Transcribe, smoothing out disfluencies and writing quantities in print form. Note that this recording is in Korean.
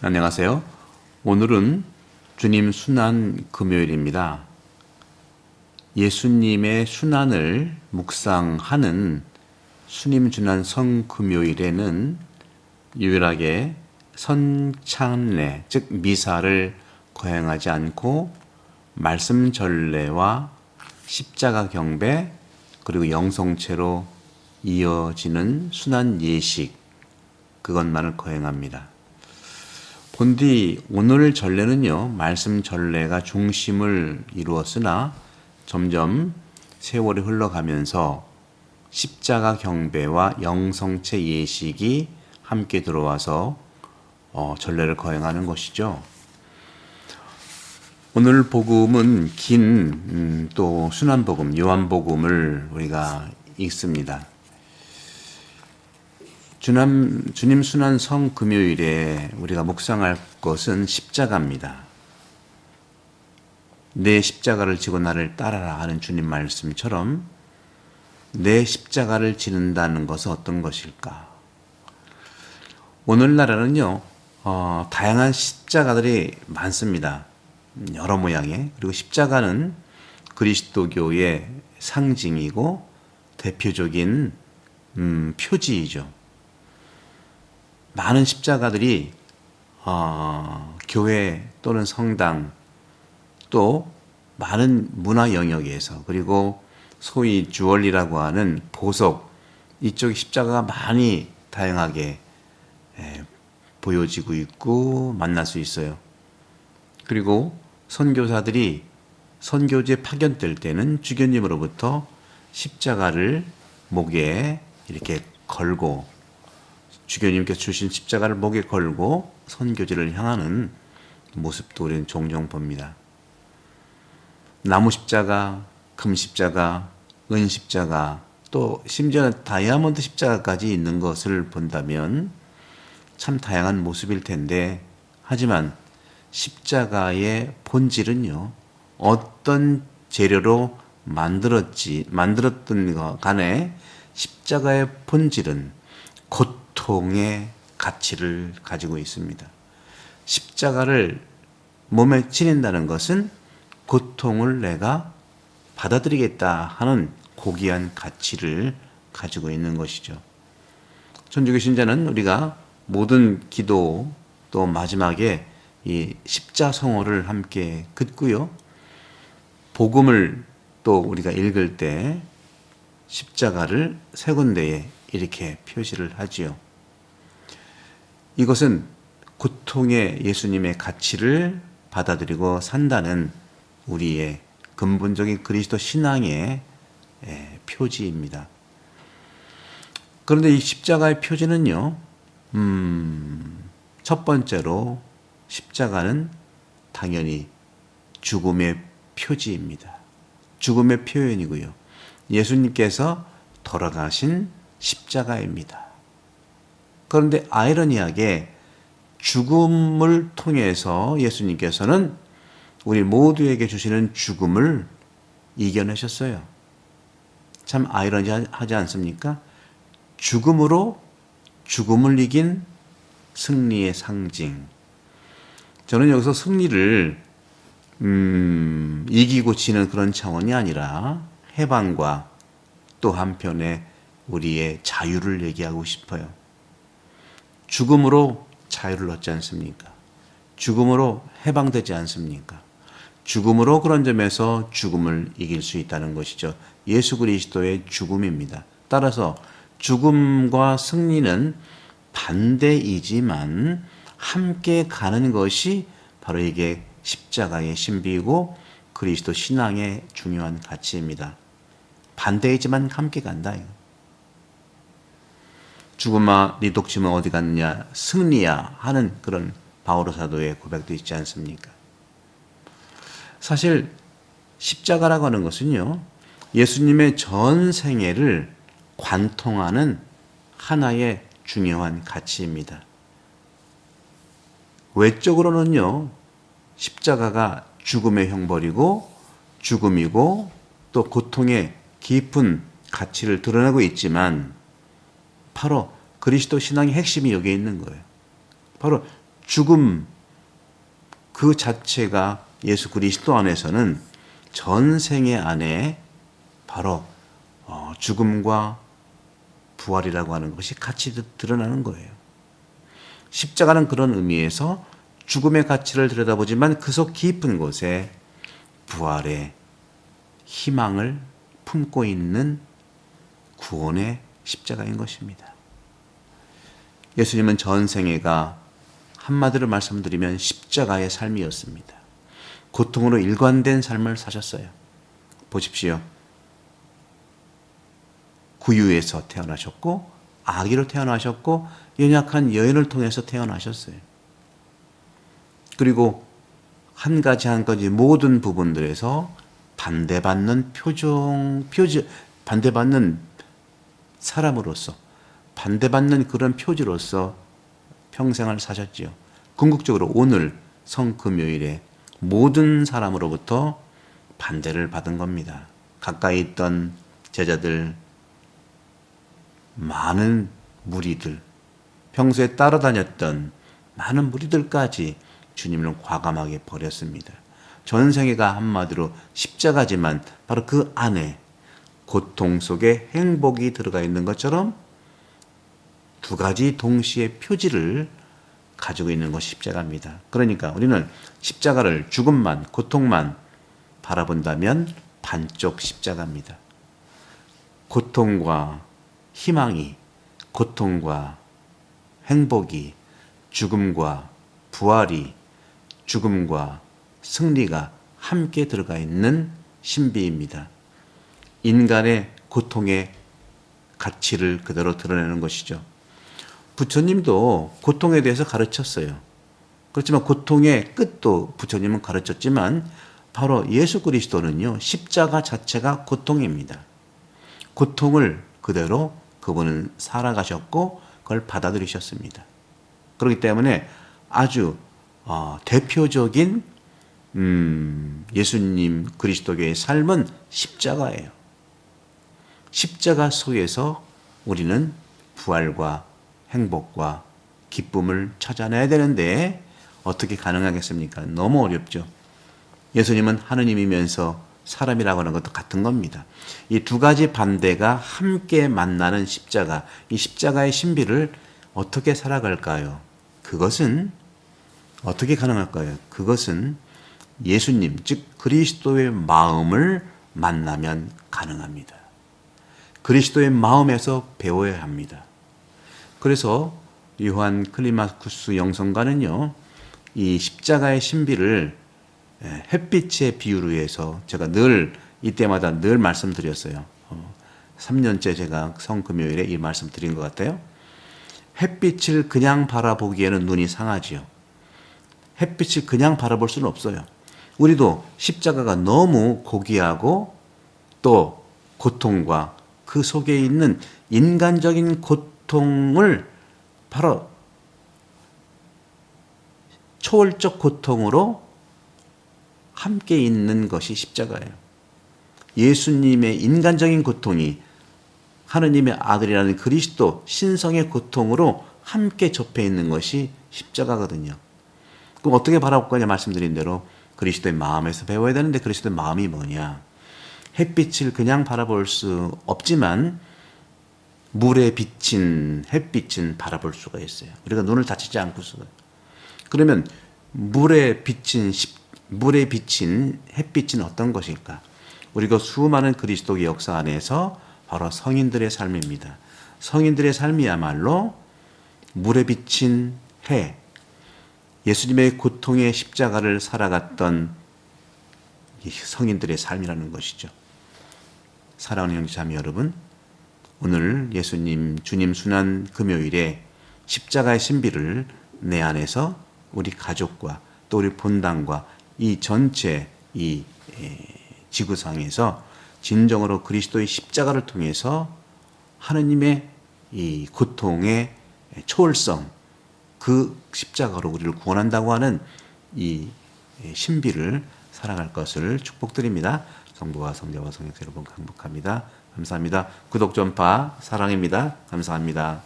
안녕하세요. 오늘은 주님 순환 금요일입니다. 예수님의 순환을 묵상하는 수님 순환 성 금요일에는 유일하게 선찬례, 즉 미사를 거행하지 않고 말씀 전례와 십자가 경배 그리고 영성체로 이어지는 순환 예식 그것만을 거행합니다. 본디 오늘 전례는요, 말씀 전례가 중심을 이루었으나 점점 세월이 흘러가면서 십자가 경배와 영성체 예식이 함께 들어와서 전례를 거행하는 것이죠. 오늘 복음은 긴 또 순환복음, 요한복음을 우리가 읽습니다. 주님 순환 성 금요일에 우리가 묵상할 것은 십자가입니다. 내 십자가를 지고 나를 따라라 하는 주님 말씀처럼 내 십자가를 지는다는 것은 어떤 것일까? 오늘날에는요, 다양한 십자가들이 많습니다. 여러 모양의. 그리고 십자가는 그리스도교의 상징이고 대표적인 표지이죠. 많은 십자가들이 교회 또는 성당 또 많은 문화 영역에서 그리고 소위 주얼리라고 하는 보석 이쪽 십자가가 많이 다양하게 보여지고 있고 만날 수 있어요. 그리고 선교사들이 선교지에 파견될 때는 주교님으로부터 십자가를 목에 이렇게 걸고 주교님께서 주신 십자가를 목에 걸고 선교지를 향하는 모습도 우리는 종종 봅니다. 나무 십자가, 금 십자가, 은 십자가, 또 심지어 다이아몬드 십자가까지 있는 것을 본다면 참 다양한 모습일 텐데, 하지만 십자가의 본질은요, 어떤 재료로 만들었던 간에 십자가의 본질은 고통의 가치를 가지고 있습니다. 십자가를 몸에 지닌다는 것은 고통을 내가 받아들이겠다 하는 고귀한 가치를 가지고 있는 것이죠. 천주교 신자는 우리가 모든 기도 또 마지막에 이 십자성호를 함께 긋고요. 복음을 또 우리가 읽을 때 십자가를 세 군데에 이렇게 표시를 하지요. 이것은 고통의 예수님의 가치를 받아들이고 산다는 우리의 근본적인 그리스도 신앙의 표지입니다. 그런데 이 십자가의 표지는요, 첫 번째로 십자가는 당연히 죽음의 표지입니다. 죽음의 표현이고요. 예수님께서 돌아가신 십자가입니다. 그런데 아이러니하게 죽음을 통해서 예수님께서는 우리 모두에게 주시는 죽음을 이겨내셨어요. 참 아이러니하지 않습니까? 죽음으로 죽음을 이긴 승리의 상징. 저는 여기서 승리를 이기고 지는 그런 차원이 아니라 해방과 또 한편에 우리의 자유를 얘기하고 싶어요. 죽음으로 자유를 얻지 않습니까? 죽음으로 해방되지 않습니까? 죽음으로 그런 점에서 죽음을 이길 수 있다는 것이죠. 예수 그리스도의 죽음입니다. 따라서 죽음과 승리는 반대이지만 함께 가는 것이 바로 이게 십자가의 신비이고 그리스도 신앙의 중요한 가치입니다. 반대이지만 함께 간다. 죽음아 네 독침은 어디 갔느냐 승리야 하는 그런 바오로 사도의 고백도 있지 않습니까? 사실 십자가라고 하는 것은요, 예수님의 전 생애를 관통하는 하나의 중요한 가치입니다. 외적으로는요, 십자가가 죽음의 형벌이고 죽음이고 또 고통의 깊은 가치를 드러내고 있지만 바로 그리스도 신앙의 핵심이 여기에 있는 거예요. 바로 죽음 그 자체가 예수 그리스도 안에서는 전생애 안에 바로 죽음과 부활이라고 하는 것이 같이 드러나는 거예요. 십자가는 그런 의미에서 죽음의 가치를 들여다보지만 그 속 깊은 곳에 부활의 희망을 품고 있는 구원의 십자가인 것입니다. 예수님은 전생애가 한마디로 말씀드리면 십자가의 삶이었습니다. 고통으로 일관된 삶을 사셨어요. 보십시오. 구유에서 태어나셨고 아기로 태어나셨고 연약한 여인을 통해서 태어나셨어요. 그리고 한 가지 모든 부분들에서 반대받는 반대받는 사람으로서 반대받는 그런 표지로서 평생을 사셨지요. 궁극적으로 오늘 성금요일에 모든 사람으로부터 반대를 받은 겁니다. 가까이 있던 제자들, 많은 무리들, 평소에 따라다녔던 많은 무리들까지 주님을 과감하게 버렸습니다. 전생애가 한마디로 십자가지만 바로 그 안에 고통 속에 행복이 들어가 있는 것처럼 두 가지 동시에 표지를 가지고 있는 것이 십자가입니다. 그러니까 우리는 십자가를 죽음만, 고통만 바라본다면 반쪽 십자가입니다. 고통과 희망이, 고통과 행복이, 죽음과 부활이, 죽음과 승리가 함께 들어가 있는 신비입니다. 인간의 고통의 가치를 그대로 드러내는 것이죠. 부처님도 고통에 대해서 가르쳤어요. 그렇지만 고통의 끝도 부처님은 가르쳤지만 바로 예수 그리스도는요, 십자가 자체가 고통입니다. 고통을 그대로 그분은 살아가셨고 그걸 받아들이셨습니다. 그렇기 때문에 아주 대표적인 예수님 그리스도교의 삶은 십자가예요. 십자가 속에서 우리는 부활과 행복과 기쁨을 찾아내야 되는데 어떻게 가능하겠습니까? 너무 어렵죠. 예수님은 하느님이면서 사람이라고 하는 것도 같은 겁니다. 이 두 가지 반대가 함께 만나는 십자가, 이 십자가의 신비를 어떻게 살아갈까요? 그것은 어떻게 가능할까요? 그것은 예수님, 즉 그리스도의 마음을 만나면 가능합니다. 그리스도의 마음에서 배워야 합니다. 그래서 요한 클리마쿠스 영성가는요, 이 십자가의 신비를 햇빛의 비유로 해서 제가 이때마다 늘 말씀드렸어요. 3년째 제가 성금요일에 이 말씀 드린 것 같아요. 햇빛을 그냥 바라보기에는 눈이 상하지요. 햇빛을 그냥 바라볼 수는 없어요. 우리도 십자가가 너무 고귀하고 또 고통과 그 속에 있는 인간적인 고통을 바로 초월적 고통으로 함께 있는 것이 십자가예요. 예수님의 인간적인 고통이 하느님의 아들이라는 그리스도 신성의 고통으로 함께 접해 있는 것이 십자가거든요. 그럼 어떻게 바라볼 거냐 말씀드린 대로 그리스도의 마음에서 배워야 되는데 그리스도의 마음이 뭐냐? 햇빛을 그냥 바라볼 수 없지만 물에 비친 햇빛은 바라볼 수가 있어요. 우리가 눈을 다치지 않고서. 그러면 물에 비친 햇빛은 어떤 것일까? 우리가 수많은 그리스도의 역사 안에서 바로 성인들의 삶입니다. 성인들의 삶이야말로 물에 비친 해, 예수님의 고통의 십자가를 살아갔던 성인들의 삶이라는 것이죠. 사랑하는 형제자매 여러분, 오늘 예수님 주님 순환 금요일에 십자가의 신비를 내 안에서 우리 가족과 또 우리 본당과 이 전체 이 지구상에서 진정으로 그리스도의 십자가를 통해서 하느님의 이 고통의 초월성, 그 십자가로 우리를 구원한다고 하는 이 신비를 살아갈 것을 축복드립니다. 성부와 성자와 성령 여러분 행복합니다. 감사합니다. 구독, 전파, 사랑입니다. 감사합니다.